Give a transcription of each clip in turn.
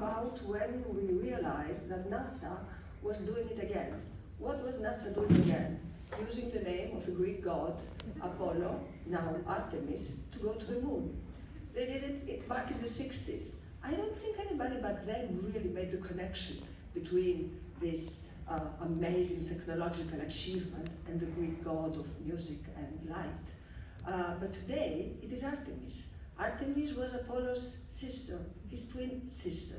about when we realized that NASA was doing it again. What was NASA doing again? Using the name of a Greek god, Apollo, now Artemis, to go to the moon. They did it back in the 60s. I don't think anybody back then really made the connection between this amazing technological achievement and the Greek god of music and light. But today, it is Artemis. Artemis was Apollo's sister, his twin sister,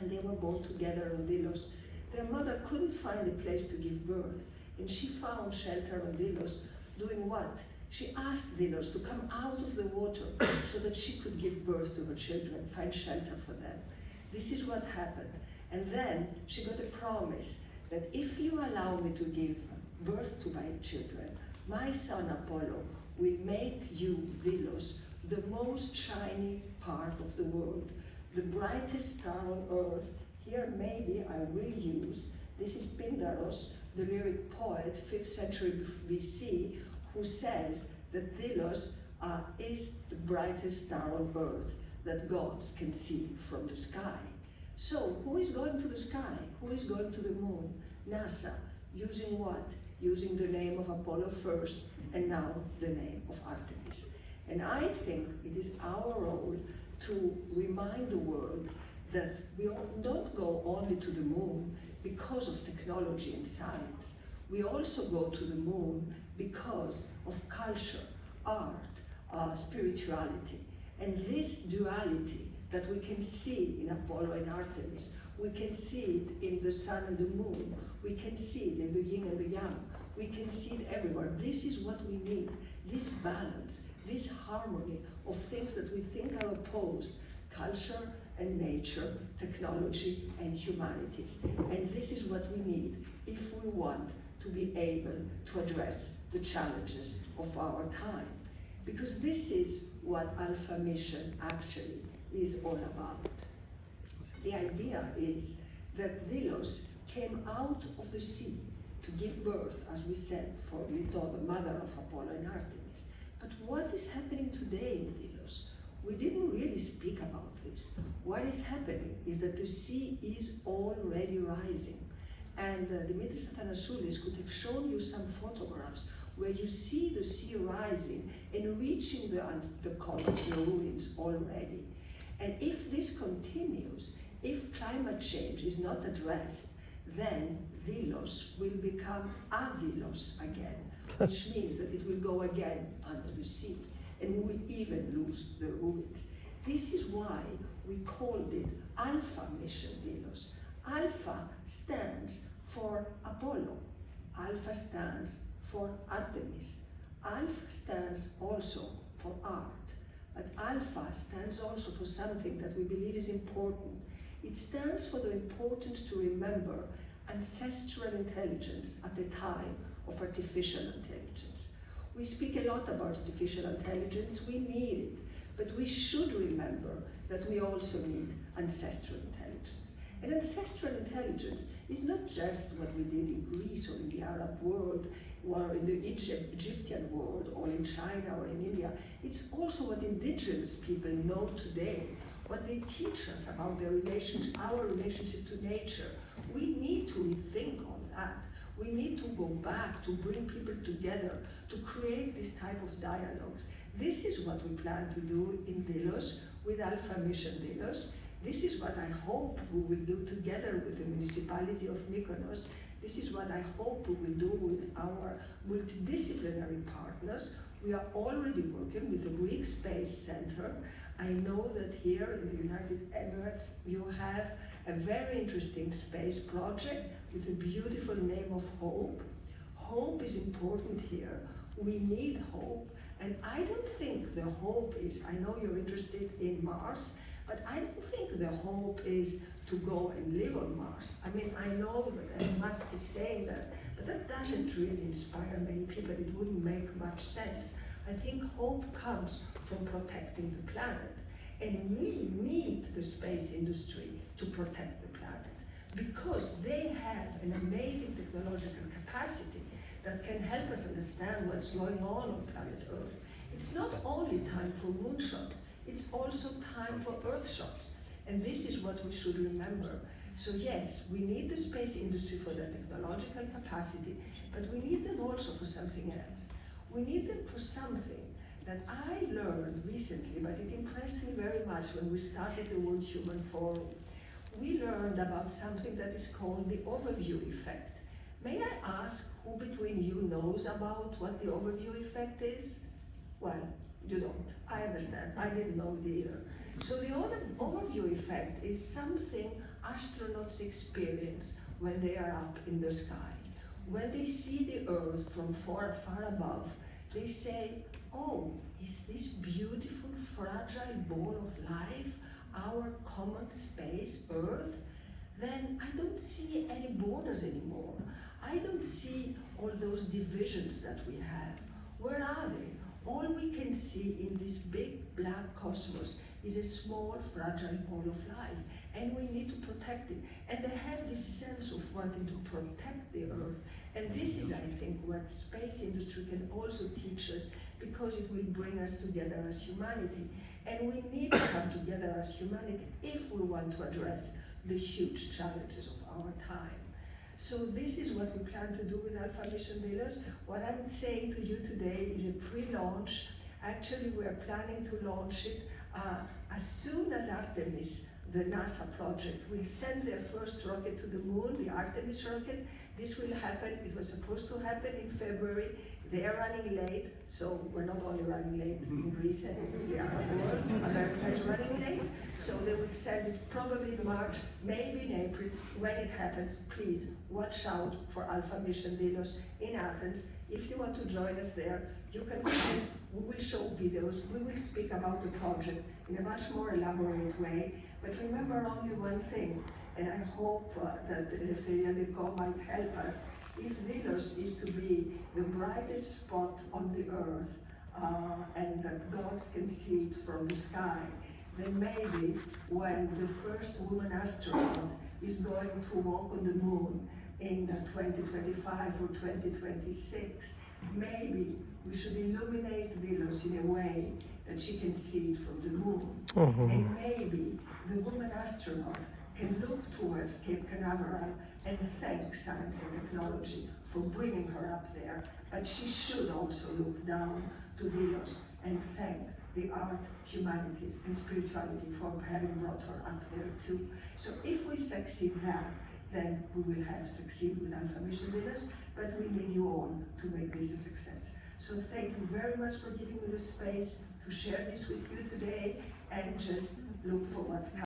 and they were born together on Delos. Their mother couldn't find a place to give birth, and she found shelter on Delos, doing what? She asked Delos to come out of the water so that she could give birth to her children, find shelter for them. This is what happened. And then she got a promise that if you allow me to give birth to my children, my son Apollo will make you, Delos, the most shiny part of the world, the brightest star on earth. Here maybe I will use, this is Pindaros, the lyric poet, 5th century BC, who says that Delos is the brightest star on earth that gods can see from the sky. So who is going to the sky? Who is going to the moon? NASA. Using what? Using the name of Apollo first, and now the name of Artemis. And I think it is our role to remind the world that we don't go only to the moon because of technology and science. We also go to the moon because of culture, art, spirituality. And this duality that we can see in Apollo and Artemis, we can see it in the sun and the moon, we can see it in the yin and the yang, we can see it everywhere. This is what we need, this balance, this harmony of things that we think are opposed, culture and nature, technology and humanities. And this is what we need if we want to be able to address the challenges of our time. Because this is what Alpha Mission actually is all about. The idea is that Delos came out of the sea to give birth, as we said, for Leto, the mother of Apollo and Artemis. But what is happening today in Delos? We didn't really speak about this. What is happening is that the sea is already rising. And Dimitris Athanasoulis could have shown you some photographs where you see the sea rising and reaching the college, the ruins already. And if this continues, if climate change is not addressed, then Delos will become Avilos again, which means that it will go again under the sea, and we will even lose the ruins. This is why we called it Alpha Mission Delos. Alpha stands for Apollo. Alpha stands for Artemis. Alpha stands also for art. But Alpha stands also for something that we believe is important. It stands for the importance to remember ancestral intelligence at the time of artificial intelligence. We speak a lot about artificial intelligence, we need it, but we should remember that we also need ancestral intelligence. And ancestral intelligence is not just what we did in Greece or in the Arab world, or in the Egyptian world, or in China or in India. It's also what indigenous people know today, what they teach us about their relationship, our relationship to nature. We need to rethink all that. We need to go back to bring people together, to create this type of dialogues. This is what we plan to do in Delos with Alpha Mission Delos. This is what I hope we will do together with the municipality of Mykonos. This is what I hope we will do with our multidisciplinary partners. We are already working with the Greek Space Center. I know that here in the United Emirates, you have a very interesting space project with a beautiful name of Hope. Hope is important here. We need hope. And I don't think the hope is, I know you're interested in Mars, but I don't think the hope is to go and live on Mars. I mean, I know that Elon Musk is saying that, but that doesn't really inspire many people. It wouldn't make much sense. I think hope comes from protecting the planet. And we need the space industry to protect the planet because they have an amazing technological capacity that can help us understand what's going on planet Earth. It's not only time for moonshots, it's also time for Earth shots. And this is what we should remember. So yes, we need the space industry for their technological capacity, but we need them also for something else. We need them for something that I learned recently, but it impressed me very much when we started the World Human Forum. We learned about something that is called the overview effect. May I ask who between you knows about what the overview effect is? Well, you don't. I understand. I didn't know it either. So the overview effect is something astronauts experience when they are up in the sky. When they see the Earth from far, far above, they say, oh, is this beautiful, fragile ball of life our common space, Earth? Then I don't see any borders anymore. I don't see all those divisions that we have. Where are they? All we can see in this big black cosmos is a small, fragile ball of life, and we need to protect it. And they have this sense of wanting to protect the Earth. And this is, I think, what space industry can also teach us, because it will bring us together as humanity. And we need to come together as humanity if we want to address the huge challenges of our time. So this is what we plan to do with Alpha Mission Delos. What I'm saying to you today is a pre-launch. Actually, we are planning to launch it as soon as Artemis, the NASA project, will send their first rocket to the moon, the Artemis rocket. This will happen. It was supposed to happen in February. They are running late, so we're not only running late in Greece and in the Arab world, America is running late. So they would send it probably in March, maybe in April. When it happens, please watch out for Alpha Mission Delos in Athens. If you want to join us there, you can come. We will show videos. We will speak about the project in a much more elaborate way. But remember only one thing, and I hope that Eleftheria Deco might help us. If Delos is to be the brightest spot on the Earth, and that gods can see it from the sky, then maybe when the first woman astronaut is going to walk on the moon in 2025 or 2026, maybe we should illuminate Delos in a way that she can see it from the moon. And maybe the woman astronaut can look towards Cape Canaveral and thank science and technology for bringing her up there. But she should also look down to Delos and thank the art, humanities, and spirituality for having brought her up there too. So if we succeed that, then we will have succeeded with Alpha Mission Delos, but we need you all to make this a success. So thank you very much for giving me the space to share this with you today, and just look for what's coming.